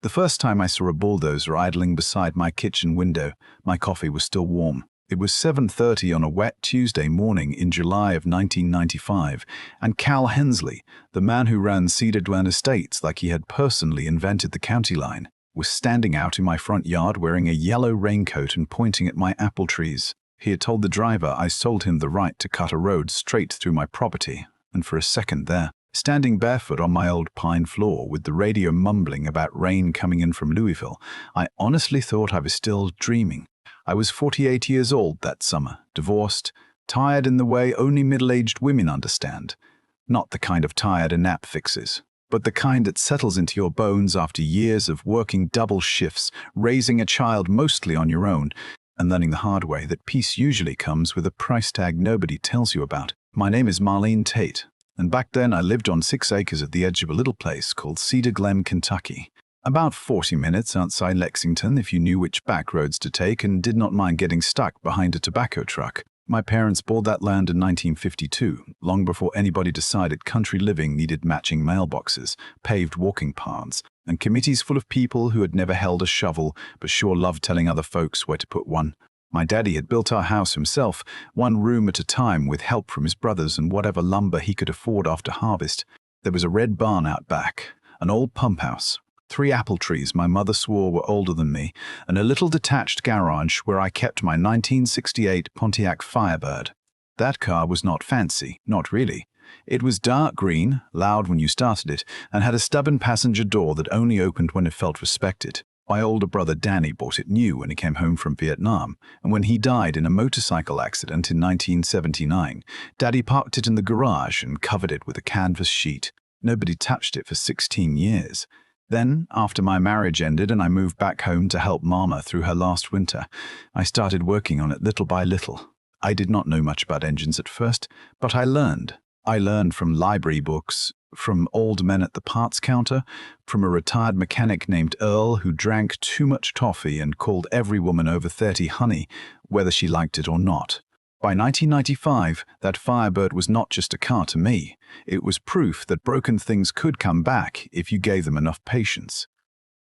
The first time I saw a bulldozer idling beside my kitchen window, my coffee was still warm. It was 7:30 on a wet Tuesday morning in July of 1995, and Cal Hensley, the man who ran Cedar Glen Estates like he had personally invented the county line, was standing out in my front yard wearing a yellow raincoat and pointing at my apple trees. He had told the driver I sold him the right to cut a road straight through my property, and for a second there, standing barefoot on my old pine floor with the radio mumbling about rain coming in from Louisville, I honestly thought I was still dreaming. I was 48 years old that summer, divorced, tired in the way only middle-aged women understand. Not the kind of tired a nap fixes, but the kind that settles into your bones after years of working double shifts, raising a child mostly on your own, and learning the hard way that peace usually comes with a price tag nobody tells you about. My name is Marlene Tate, and back then I lived on 6 acres at the edge of a little place called Cedar Glen, Kentucky. About 40 minutes outside Lexington if you knew which back roads to take and did not mind getting stuck behind a tobacco truck. My parents bought that land in 1952, long before anybody decided country living needed matching mailboxes, paved walking paths, and committees full of people who had never held a shovel but sure loved telling other folks where to put one. My daddy had built our house himself, one room at a time with help from his brothers and whatever lumber he could afford after harvest. There was a red barn out back, an old pump house, 3 apple trees my mother swore were older than me, and a little detached garage where I kept my 1968 Pontiac Firebird. That car was not fancy, not really. It was dark green, loud when you started it, and had a stubborn passenger door that only opened when it felt respected. My older brother Danny bought it new when he came home from Vietnam, and when he died in a motorcycle accident in 1979, Daddy parked it in the garage and covered it with a canvas sheet. Nobody touched it for 16 years. Then, after my marriage ended and I moved back home to help Mama through her last winter, I started working on it little by little. I did not know much about engines at first, but I learned. I learned from library books, from old men at the parts counter, from a retired mechanic named Earl who drank too much toffee and called every woman over 30 honey, whether she liked it or not. By 1995, that Firebird was not just a car to me. It was proof that broken things could come back if you gave them enough patience.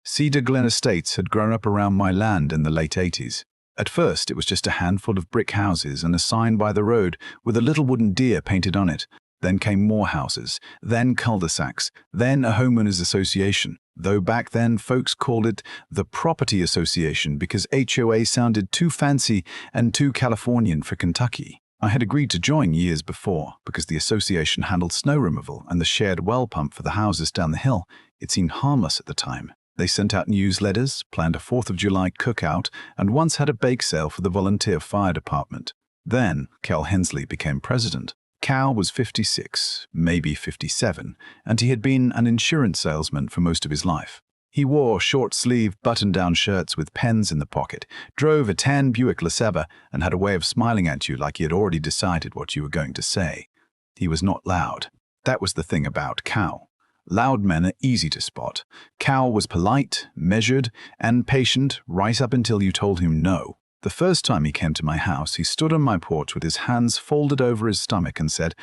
Cedar Glen Estates had grown up around my land in the late 80s. At first, it was just a handful of brick houses and a sign by the road with a little wooden deer painted on it. Then came more houses, then cul-de-sacs, then a homeowners association, though back then folks called it the Property Association because HOA sounded too fancy and too Californian for Kentucky. I had agreed to join years before because the association handled snow removal and the shared well pump for the houses down the hill. It seemed harmless at the time. They sent out newsletters, planned a 4th of July cookout, and once had a bake sale for the volunteer fire department. Then Cal Hensley became president. Cal was 56, maybe 57, and he had been an insurance salesman for most of his life. He wore short-sleeved button-down shirts with pens in the pocket, drove a tan Buick LeSabre, and had a way of smiling at you like he had already decided what you were going to say. He was not loud. That was the thing about Cal. Loud men are easy to spot. Cal was polite, measured, and patient right up until you told him no. The first time he came to my house, he stood on my porch with his hands folded over his stomach and said,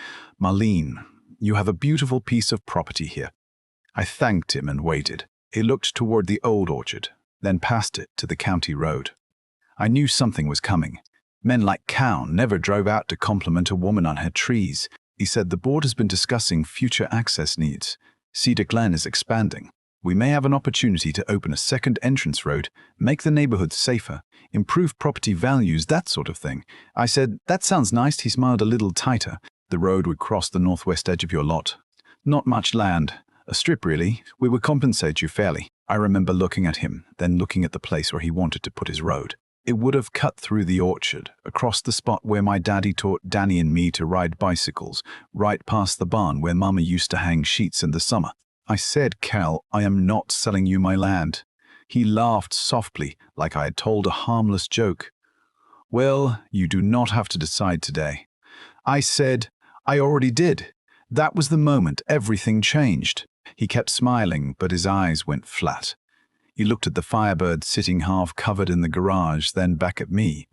"Marlene, you have a beautiful piece of property here." I thanked him and waited. He looked toward the old orchard, then past it to the county road. I knew something was coming. Men like Cal never drove out to compliment a woman on her trees. He said, "The board has been discussing future access needs. Cedar Glen is expanding. We may have an opportunity to open a second entrance road, make the neighborhood safer, improve property values, that sort of thing." I said, "That sounds nice." He smiled a little tighter. "The road would cross the northwest edge of your lot. Not much land. A strip, really. We would compensate you fairly." I remember looking at him, then looking at the place where he wanted to put his road. It would have cut through the orchard, across the spot where my daddy taught Danny and me to ride bicycles, right past the barn where Mama used to hang sheets in the summer. I said, "Cal, I am not selling you my land." He laughed softly, like I had told a harmless joke. "Well, you do not have to decide today." I said, "I already did." That was the moment everything changed. He kept smiling, but his eyes went flat. He looked at the Firebird sitting half covered in the garage, then back at me.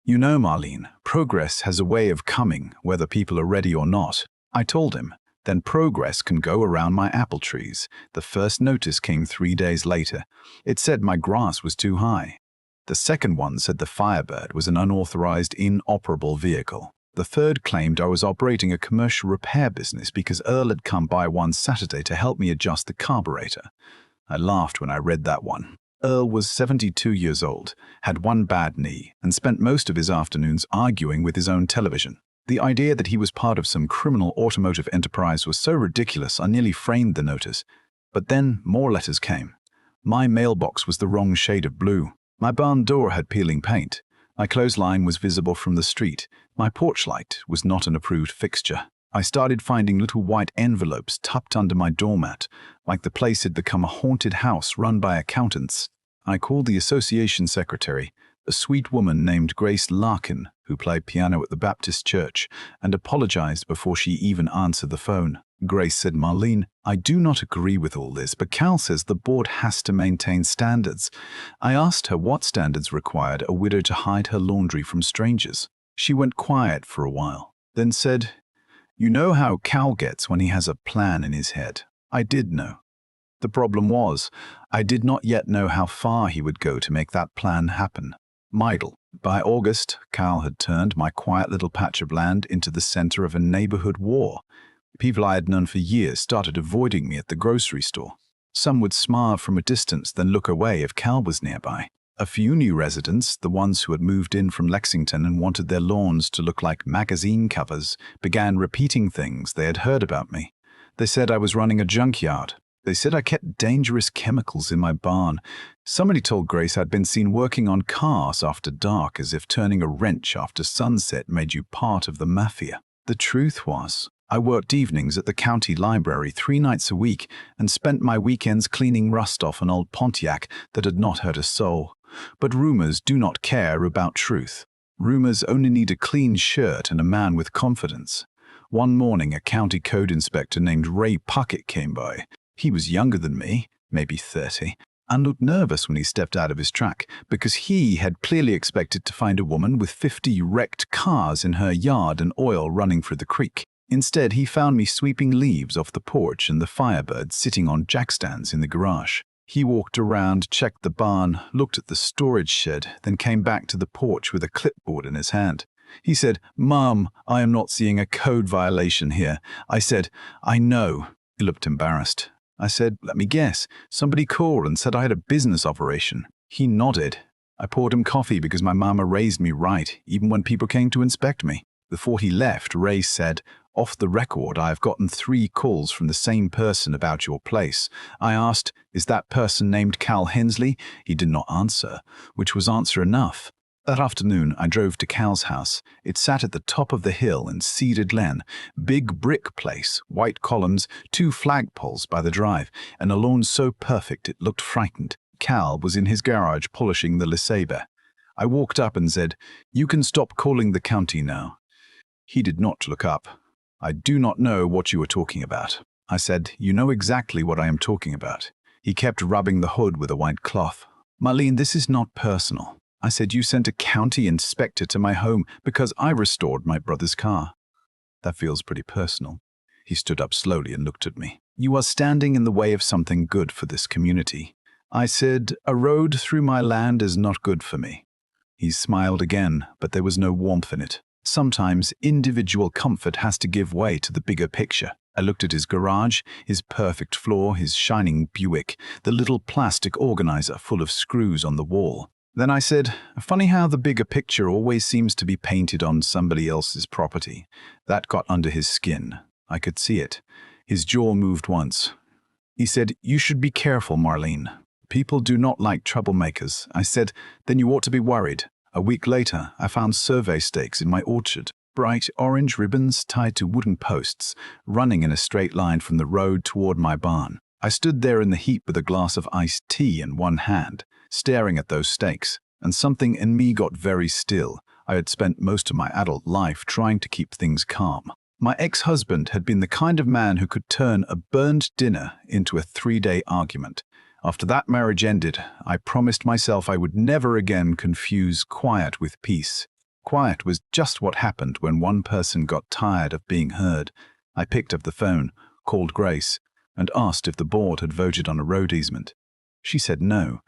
"You know, Marlene, progress has a way of coming, whether people are ready or not." I told him, Then progress can go around my apple trees. The first notice came 3 days later. It said my grass was too high. The second one said the Firebird was an unauthorized, inoperable vehicle. The third claimed I was operating a commercial repair business because Earl had come by one Saturday to help me adjust the carburetor. I laughed when I read that one. Earl was 72 years old, had one bad knee, and spent most of his afternoons arguing with his own television. The idea that he was part of some criminal automotive enterprise was so ridiculous I nearly framed the notice. But then more letters came. My mailbox was the wrong shade of blue. My barn door had peeling paint. My clothesline was visible from the street. My porch light was not an approved fixture. I started finding little white envelopes tucked under my doormat, like the place had become a haunted house run by accountants. I called the association secretary, a sweet woman named Grace Larkin, who played piano at the Baptist church, and apologized before she even answered the phone. Grace said, "Marlene, I do not agree with all this, but Cal says the board has to maintain standards." I asked her what standards required a widow to hide her laundry from strangers. She went quiet for a while, then said, "You know how Cal gets when he has a plan in his head." I did know. The problem was, I did not yet know how far he would go to make that plan happen. Midle. By August, Cal had turned my quiet little patch of land into the center of a neighborhood war. People I had known for years started avoiding me at the grocery store. Some would smile from a distance, then look away if Cal was nearby. A few new residents, the ones who had moved in from Lexington and wanted their lawns to look like magazine covers, began repeating things they had heard about me. They said I was running a junkyard. They said I kept dangerous chemicals in my barn. Somebody told Grace I'd been seen working on cars after dark, as if turning a wrench after sunset made you part of the mafia. The truth was, I worked evenings at the county library 3 nights a week and spent my weekends cleaning rust off an old Pontiac that had not hurt a soul. But rumors do not care about truth. Rumors only need a clean shirt and a man with confidence. One morning, a county code inspector named Ray Puckett came by. He was younger than me, maybe 30, and looked nervous when he stepped out of his truck because he had clearly expected to find a woman with 50 wrecked cars in her yard and oil running through the creek. Instead, he found me sweeping leaves off the porch and the Firebird sitting on jackstands in the garage. He walked around, checked the barn, looked at the storage shed, then came back to the porch with a clipboard in his hand. He said, "Mom, I am not seeing a code violation here." I said, "I know." He looked embarrassed. I said, "Let me guess. Somebody called and said I had a business operation." He nodded. I poured him coffee because my mama raised me right, even when people came to inspect me. Before he left, Ray said, "Off the record, I have gotten 3 calls from the same person about your place." I asked, "Is that person named Cal Hensley?" He did not answer, which was answer enough. That afternoon, I drove to Cal's house. It sat at the top of the hill in Cedar Glen. Big brick place, white columns, 2 flagpoles by the drive, and a lawn so perfect it looked frightened. Cal was in his garage polishing the LeSabre. I walked up and said, "You can stop calling the county now." He did not look up. "I do not know what you are talking about." I said, "You know exactly what I am talking about." He kept rubbing the hood with a white cloth. "Marlene, this is not personal." I said, "You sent a county inspector to my home because I restored my brother's car." "That feels pretty personal." He stood up slowly and looked at me. "You are standing in the way of something good for this community." I said, "A road through my land is not good for me." He smiled again, but there was no warmth in it. Sometimes individual comfort has to give way to the bigger picture. I looked at his garage, his perfect floor, his shining Buick, the little plastic organizer full of screws on the wall. Then I said, "Funny how the bigger picture always seems to be painted on somebody else's property." That got under his skin. I could see it. His jaw moved once. He said, "You should be careful, Marlene. People do not like troublemakers." I said, "Then you ought to be worried." A week later, I found survey stakes in my orchard, bright orange ribbons tied to wooden posts, running in a straight line from the road toward my barn. I stood there in the heat with a glass of iced tea in one hand, staring at those stakes, and something in me got very still. I had spent most of my adult life trying to keep things calm. My ex-husband had been the kind of man who could turn a burned dinner into a 3-day argument. After that marriage ended, I promised myself I would never again confuse quiet with peace. Quiet was just what happened when one person got tired of being heard. I picked up the phone, called Grace, and asked if the board had voted on a road easement. She said no.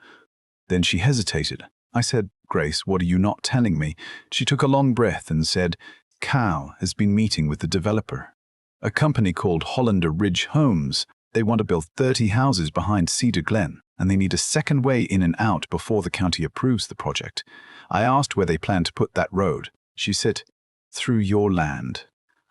Then she hesitated. I said, "Grace, what are you not telling me?" She took a long breath and said, "Cal has been meeting with the developer. A company called Hollander Ridge Homes. They want to build 30 houses behind Cedar Glen, and they need a second way in and out before the county approves the project. I asked where they plan to put that road. She said, through your land."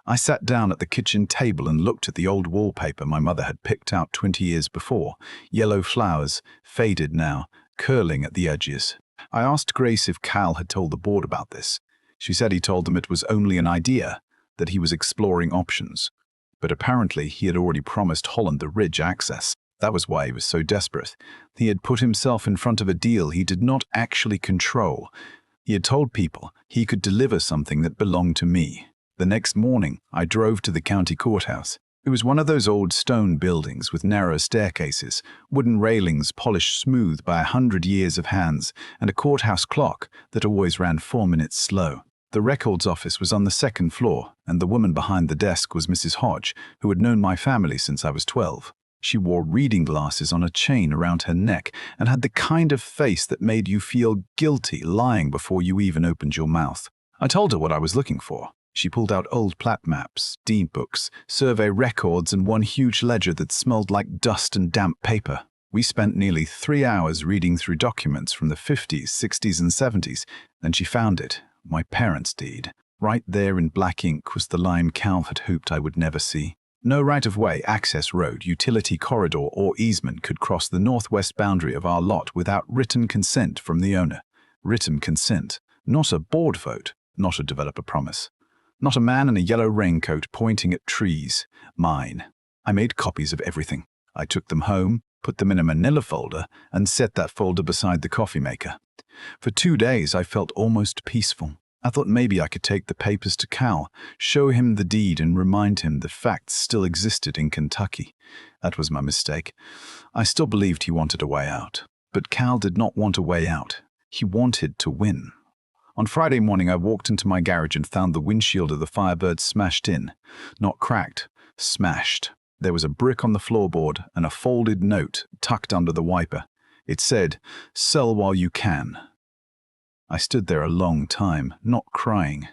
I sat down at the kitchen table and looked at the old wallpaper my mother had picked out 20 years before. Yellow flowers, faded now, curling at the edges. I asked Grace if Cal had told the board about this. She said he told them it was only an idea, that he was exploring options. But apparently he had already promised Holland the Ridge access. That was why he was so desperate. He had put himself in front of a deal he did not actually control. He had told people he could deliver something that belonged to me. The next morning, I drove to the county courthouse. It was one of those old stone buildings with narrow staircases, wooden railings polished smooth by 100 years of hands, and a courthouse clock that always ran 4 minutes slow. The records office was on the second floor, and the woman behind the desk was Mrs. Hodge, who had known my family since I was 12. She wore reading glasses on a chain around her neck and had the kind of face that made you feel guilty lying before you even opened your mouth. I told her what I was looking for. She pulled out old plat maps, deed books, survey records, and one huge ledger that smelled like dust and damp paper. We spent nearly 3 hours reading through documents from the 50s, 60s, and 70s, and she found it, my parents' deed. Right there in black ink was the line Cal had hoped I would never see. No right-of-way, access road, utility corridor, or easement could cross the northwest boundary of our lot without written consent from the owner. Written consent, not a board vote, not a developer promise. Not a man in a yellow raincoat pointing at trees. Mine. I made copies of everything. I took them home, put them in a manila folder, and set that folder beside the coffee maker. For 2 days I felt almost peaceful. I thought maybe I could take the papers to Cal, show him the deed and remind him the facts still existed in Kentucky. That was my mistake. I still believed he wanted a way out. But Cal did not want a way out. He wanted to win. On Friday morning, I walked into my garage and found the windshield of the Firebird smashed in. Not cracked, smashed. There was a brick on the floorboard and a folded note tucked under the wiper. It said, "Sell while you can." I stood there a long time, not crying.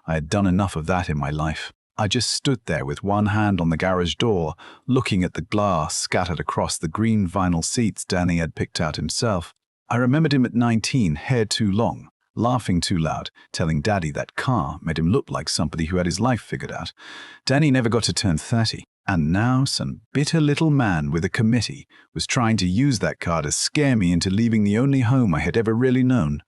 I had done enough of that in my life. I just stood there with one hand on the garage door, looking at the glass scattered across the green vinyl seats Danny had picked out himself. I remembered him at 19, hair too long, laughing too loud, telling Daddy that car made him look like somebody who had his life figured out. Danny never got to turn 30, and now some bitter little man with a committee was trying to use that car to scare me into leaving the only home I had ever really known.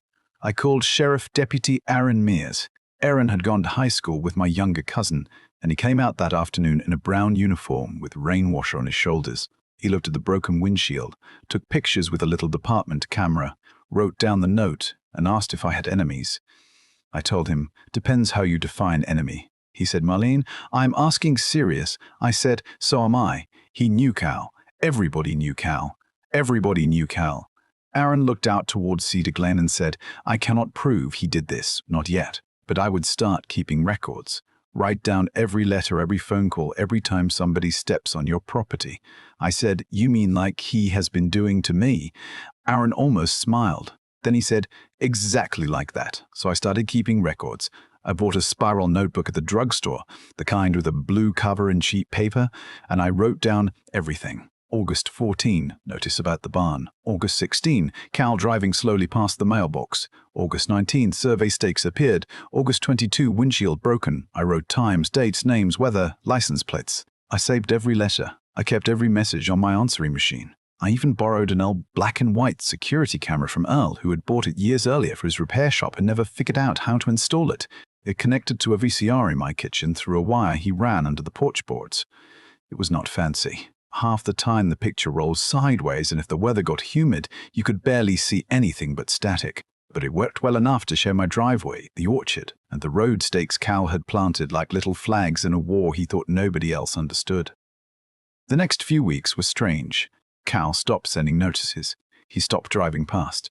I called Sheriff Deputy Aaron Mears. Aaron had gone to high school with my younger cousin, and he came out that afternoon in a brown uniform with rainwasher on his shoulders. He looked at the broken windshield, took pictures with a little department camera, wrote down the note, and asked if I had enemies. I told him, "Depends how you define enemy." He said, "Marlene, I'm asking serious." I said, "So am I." He knew Cal. Everybody knew Cal. Everybody knew Cal. Aaron looked out towards Cedar Glen and said, "I cannot prove he did this, not yet, but I would start keeping records. Write down every letter, every phone call, every time somebody steps on your property." I said, "You mean like he has been doing to me?" Aaron almost smiled. Then he said, "Exactly like that." So I started keeping records. I bought a spiral notebook at the drugstore, the kind with a blue cover and cheap paper, and I wrote down everything. August 14, notice about the barn. August 16, Cal driving slowly past the mailbox. August 19, survey stakes appeared. August 22, windshield broken. I wrote times, dates, names, weather, license plates. I saved every letter. I kept every message on my answering machine. I even borrowed an old black and white security camera from Earl, who had bought it years earlier for his repair shop and never figured out how to install it. It connected to a VCR in my kitchen through a wire he ran under the porch boards. It was not fancy. Half the time the picture rolls sideways, and if the weather got humid, you could barely see anything but static. But it worked well enough to show my driveway, the orchard, and the road stakes Cal had planted like little flags in a war he thought nobody else understood. The next few weeks were strange. Cal stopped sending notices. He stopped driving past.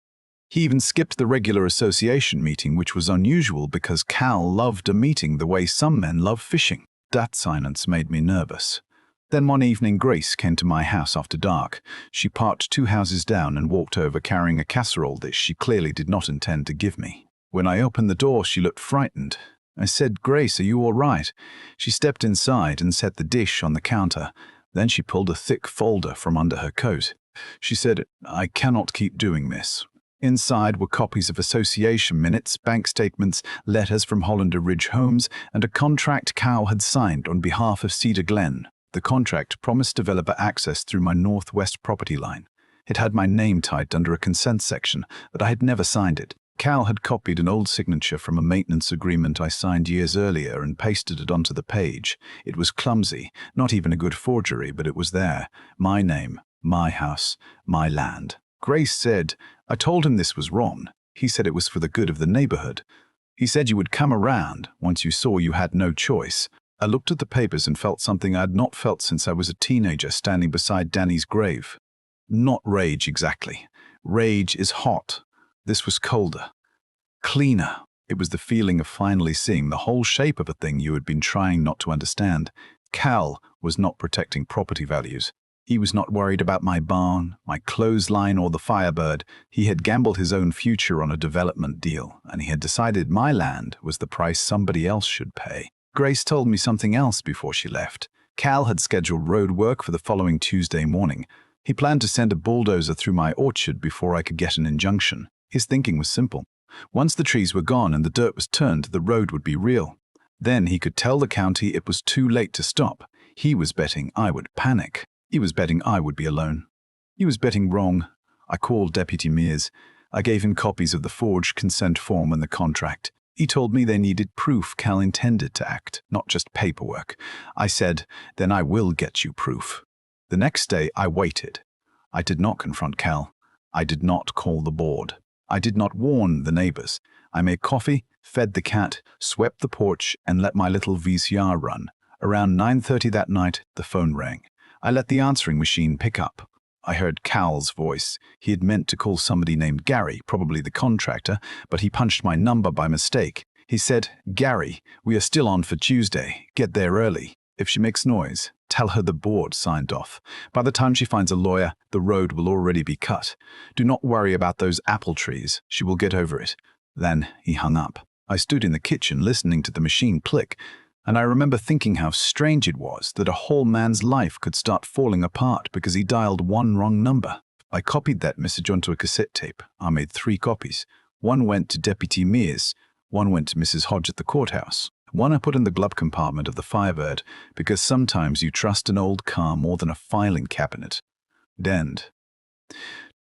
He even skipped the regular association meeting, which was unusual because Cal loved a meeting the way some men love fishing. That silence made me nervous. Then one evening Grace came to my house after dark. She parked 2 houses down and walked over carrying a casserole dish she clearly did not intend to give me. When I opened the door, she looked frightened. I said, "Grace, are you all right?" She stepped inside and set the dish on the counter. Then she pulled a thick folder from under her coat. She said, "I cannot keep doing this." Inside were copies of association minutes, bank statements, letters from Hollander Ridge Homes, and a contract Cal had signed on behalf of Cedar Glen. The contract promised developer access through my northwest property line. It had my name typed under a consent section, but I had never signed it. Cal had copied an old signature from a maintenance agreement I signed years earlier and pasted it onto the page. It was clumsy, not even a good forgery, but it was there. My name, my house, my land. Grace said, "I told him this was wrong. He said it was for the good of the neighborhood. He said you would come around once you saw you had no choice." I looked at the papers and felt something I had not felt since I was a teenager standing beside Danny's grave. Not rage exactly. Rage is hot. This was colder. Cleaner. It was the feeling of finally seeing the whole shape of a thing you had been trying not to understand. Cal was not protecting property values. He was not worried about my barn, my clothesline, or the Firebird. He had gambled his own future on a development deal, and he had decided my land was the price somebody else should pay. Grace told me something else before she left. Cal had scheduled road work for the following Tuesday morning. He planned to send a bulldozer through my orchard before I could get an injunction. His thinking was simple. Once the trees were gone and the dirt was turned, the road would be real. Then he could tell the county it was too late to stop. He was betting I would panic. He was betting I would be alone. He was betting wrong. I called Deputy Mears. I gave him copies of the forged consent form and the contract. He told me they needed proof Cal intended to act, not just paperwork. I said, "Then I will get you proof." The next day I waited. I did not confront Cal. I did not call the board. I did not warn the neighbors. I made coffee, fed the cat, swept the porch, and let my little VCR run. Around 9:30 that night, the phone rang. I let the answering machine pick up. I heard Cal's voice. He had meant to call somebody named Gary, probably the contractor, but he punched my number by mistake. He said, "Gary, we are still on for Tuesday. Get there early. If she makes noise, tell her the board signed off. By the time she finds a lawyer, the road will already be cut. Do not worry about those apple trees. She will get over it." Then he hung up. I stood in the kitchen listening to the machine click, and I remember thinking how strange it was that a whole man's life could start falling apart because he dialed one wrong number. I copied that message onto a cassette tape. I made 3 copies. One went to Deputy Mears, one went to Mrs. Hodge at the courthouse. One I put in the glove compartment of the Firebird, because sometimes you trust an old car more than a filing cabinet. End.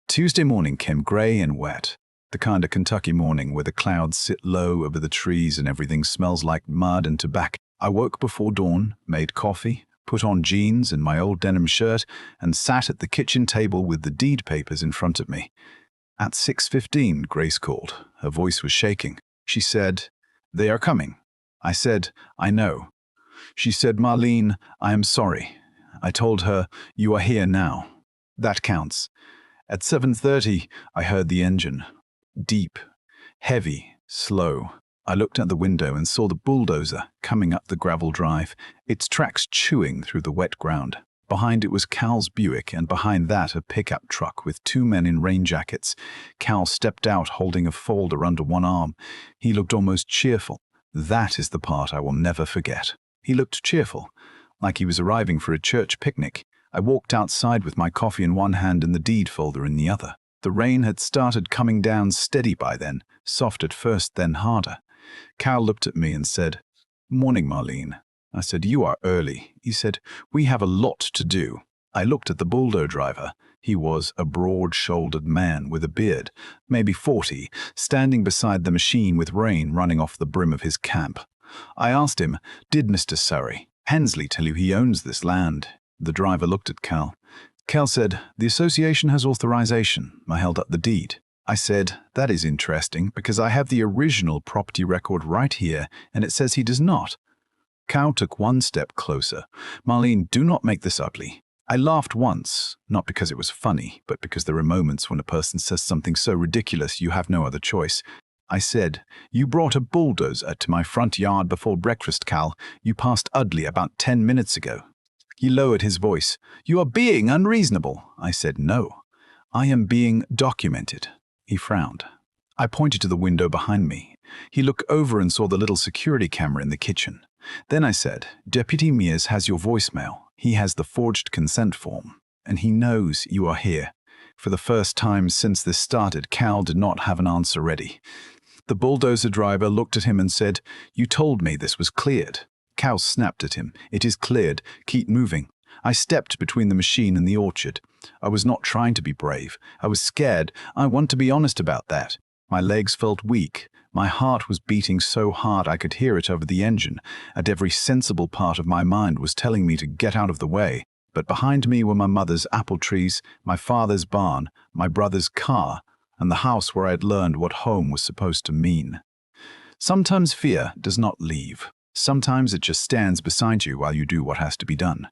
Tuesday morning came grey and wet. The kind of Kentucky morning where the clouds sit low over the trees and everything smells like mud and tobacco. I woke before dawn, made coffee, put on jeans and my old denim shirt, and sat at the kitchen table with the deed papers in front of me. At 6:15, Grace called. Her voice was shaking. She said, "They are coming." I said, "I know." She said, "Marlene, I am sorry." I told her, "You are here now. That counts." At 7:30, I heard the engine. Deep, heavy, slow. I looked out the window and saw the bulldozer coming up the gravel drive, its tracks chewing through the wet ground. Behind it was Cal's Buick, and behind that a pickup truck with 2 men in rain jackets. Cal stepped out holding a folder under one arm. He looked almost cheerful. That is the part I will never forget. He looked cheerful, like he was arriving for a church picnic. I walked outside with my coffee in one hand and the deed folder in the other. The rain had started coming down steady by then, soft at first, then harder. Cal looked at me and said, "Morning, Marlene." I said, "You are early." He said, "We have a lot to do." I looked at the bulldozer driver. He was a broad-shouldered man with a beard, maybe 40, standing beside the machine with rain running off the brim of his cap. I asked him, "Did Mr. Surrey Hensley tell you he owns this land?" The driver looked at Cal. Cal said, "The association has authorization." I held up the deed. I said, "That is interesting, because I have the original property record right here, and it says he does not." Cal took one step closer. "Marlene, do not make this ugly." I laughed once, not because it was funny, but because there are moments when a person says something so ridiculous you have no other choice. I said, "You brought a bulldozer to my front yard before breakfast, Cal. You passed Udley about 10 minutes ago." He lowered his voice. "You are being unreasonable." I said, "No, I am being documented." He frowned. I pointed to the window behind me. He looked over and saw the little security camera in the kitchen. Then I said, "Deputy Mears has your voicemail. He has the forged consent form, and he knows you are here." For the first time since this started, Cal did not have an answer ready. The bulldozer driver looked at him and said, "You told me this was cleared." Cal snapped at him. "It is cleared. Keep moving." I stepped between the machine and the orchard. I was not trying to be brave. I was scared. I want to be honest about that. My legs felt weak. My heart was beating so hard I could hear it over the engine, and every sensible part of my mind was telling me to get out of the way. But behind me were my mother's apple trees, my father's barn, my brother's car, and the house where I had learned what home was supposed to mean. Sometimes fear does not leave. Sometimes it just stands beside you while you do what has to be done.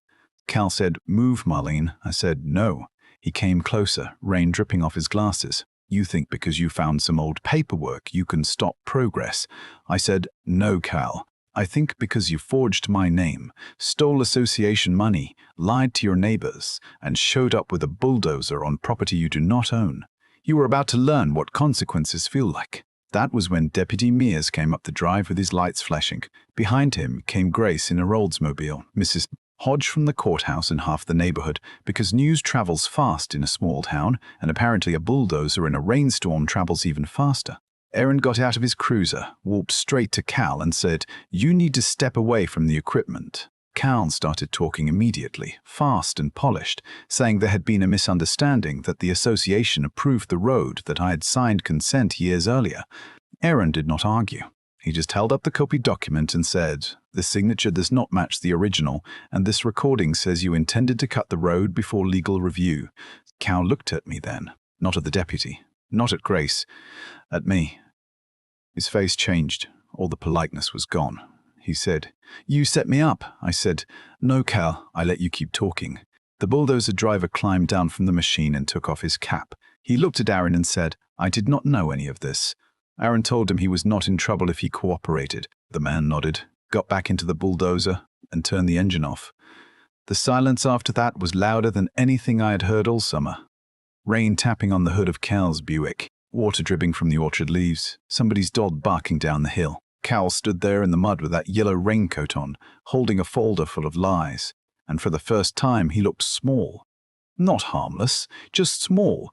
Cal said, "Move, Marlene." I said, "No." He came closer, rain dripping off his glasses. "You think because you found some old paperwork you can stop progress." I said, "No, Cal. I think because you forged my name, stole association money, lied to your neighbors, and showed up with a bulldozer on property you do not own. You were about to learn what consequences feel like." That was when Deputy Mears came up the drive with his lights flashing. Behind him came Grace in a Oldsmobile, Mrs. Hodge from the courthouse and half the neighborhood, because news travels fast in a small town, and apparently a bulldozer in a rainstorm travels even faster. Aaron got out of his cruiser, walked straight to Cal and said, "You need to step away from the equipment." Cal started talking immediately, fast and polished, saying there had been a misunderstanding, that the association approved the road, that I had signed consent years earlier. Aaron did not argue. He just held up the copied document and said, "The signature does not match the original, and this recording says you intended to cut the road before legal review." Cal looked at me then, not at the deputy, not at Grace, at me. His face changed. All the politeness was gone. He said, "You set me up." I said, "No, Cal, I let you keep talking." The bulldozer driver climbed down from the machine and took off his cap. He looked at Aaron and said, "I did not know any of this." Aaron told him he was not in trouble if he cooperated. The man nodded, got back into the bulldozer, and turned the engine off. The silence after that was louder than anything I had heard all summer. Rain tapping on the hood of Cal's Buick, water dripping from the orchard leaves, somebody's dog barking down the hill. Cal stood there in the mud with that yellow raincoat on, holding a folder full of lies, and for the first time he looked small. Not harmless, just small.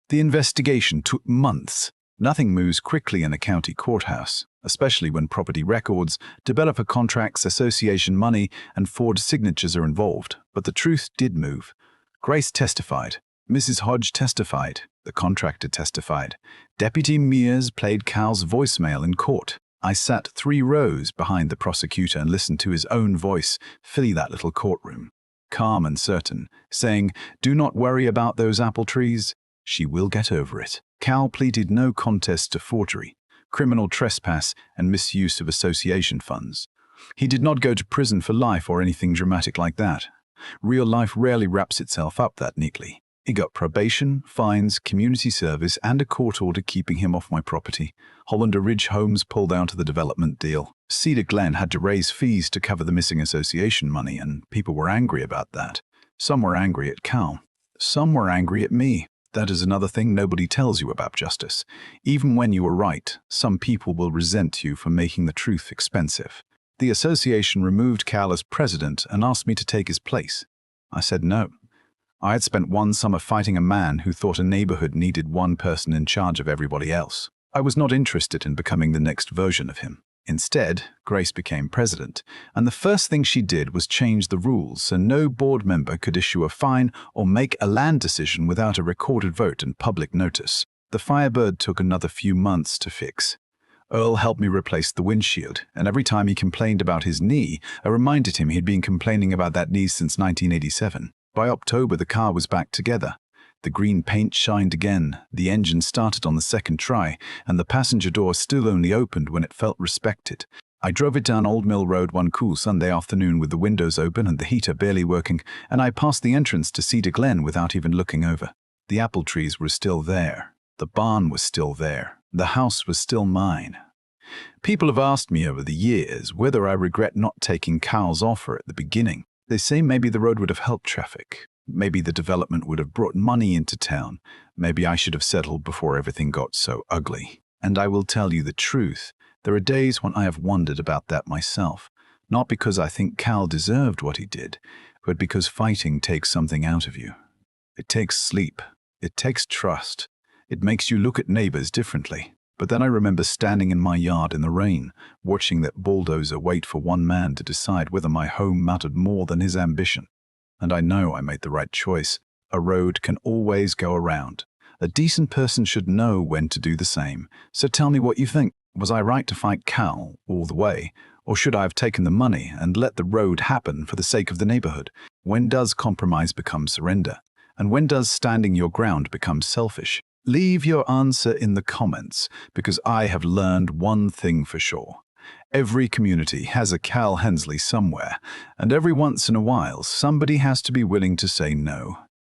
The investigation took months. Nothing moves quickly in a county courthouse, especially when property records, developer contracts, association money, and forged signatures are involved. But the truth did move. Grace testified. Mrs. Hodge testified. The contractor testified. Deputy Mears played Cal's voicemail in court. I sat 3 rows behind the prosecutor and listened to his own voice filling that little courtroom, calm and certain, saying, "Do not worry about those apple trees. She will get over it." Cal pleaded no contest to forgery, criminal trespass, and misuse of association funds. He did not go to prison for life or anything dramatic like that. Real life rarely wraps itself up that neatly. He got probation, fines, community service, and a court order keeping him off my property. Hollander Ridge Homes pulled out of the development deal. Cedar Glen had to raise fees to cover the missing association money, and people were angry about that. Some were angry at Cal. Some were angry at me. That is another thing nobody tells you about justice. Even when you are right, some people will resent you for making the truth expensive. The association removed Cal as president and asked me to take his place. I said no. I had spent one summer fighting a man who thought a neighborhood needed one person in charge of everybody else. I was not interested in becoming the next version of him. Instead, Grace became president, and the first thing she did was change the rules so no board member could issue a fine or make a land decision without a recorded vote and public notice. The Firebird took another few months to fix. Earl helped me replace the windshield, and every time he complained about his knee, I reminded him he'd been complaining about that knee since 1987. By October, the car was back together. The green paint shined again, the engine started on the second try, and the passenger door still only opened when it felt respected. I drove it down Old Mill Road one cool Sunday afternoon with the windows open and the heater barely working, and I passed the entrance to Cedar Glen without even looking over. The apple trees were still there. The barn was still there. The house was still mine. People have asked me over the years whether I regret not taking Cal's offer at the beginning. They say maybe the road would have helped traffic. Maybe the development would have brought money into town. Maybe I should have settled before everything got so ugly. And I will tell you the truth. There are days when I have wondered about that myself. Not because I think Cal deserved what he did, but because fighting takes something out of you. It takes sleep. It takes trust. It makes you look at neighbors differently. But then I remember standing in my yard in the rain, watching that bulldozer wait for one man to decide whether my home mattered more than his ambition. And I know I made the right choice. A road can always go around. A decent person should know when to do the same. So tell me what you think. Was I right to fight Cal all the way? Or should I have taken the money and let the road happen for the sake of the neighborhood? When does compromise become surrender? And when does standing your ground become selfish? Leave your answer in the comments, because I have learned one thing for sure. Every community has a Cal Hensley somewhere, and every once in a while somebody has to be willing to say no.